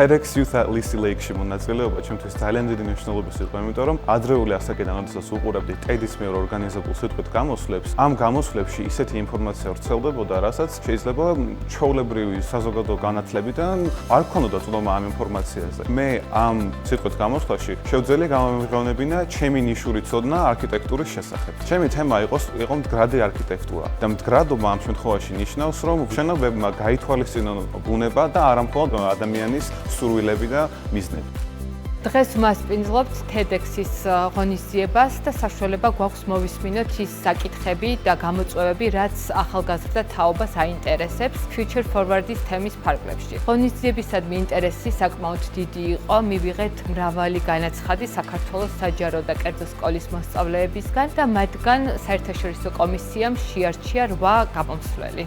TEDx Youth at Leasey Lake-ში მონაწილეობა ჩემთვის ძალიან დიდი მნიშვნელობის იყო, იმიტომ რომ ადრეული ასაკიდან, როდესაც უყურებდი TED-ის მიერ ორგანიზებულ სიტყვით გამოსვლებს, ამ გამოსვლებში ისეთი ინფორმაცია ვრცელდებოდა, რასაც შეიძლება ჩვეულებრივი საზოგადო განათლებიდან არ გქონოდა ცნობა ამ ინფორმაციაზე. მე ამ სიტყვით გამოსვლაში შევძელია გამომიღებინა ჩემი ნიშური ცოდნა არქიტექტურის შესახებ. ჩემი თემა იყო მდგრადი არქიტექტურა და მდგრადობა ამ შემთხვევაში ნიშნავს, რომ შენობებმა გაითვალისწინონ ბუნება და არა მხოლოდ ადამიანის სურვილები და მიზნები. დღეს მასპინძლობთ TEDx-ის ღონისძიებას და საშუალება გვაქვს მოვისმინოთ ის საკითხები და გამოწვევები, რაც ახალგაზრდა თაობას აინტერესებს Future Forward-ის თემის ფარგლებში. ღონისძიებისადმი ინტერესი საკმაოდ დიდი იყო, მივიღეთ მრავალი განაცხადი საქართველოს საჯარო და კერძო სკოლის მოსწავლეებისგან და მათგან საერთაშორისო კომისიამ შეარჩია 8 გამომცვლელი.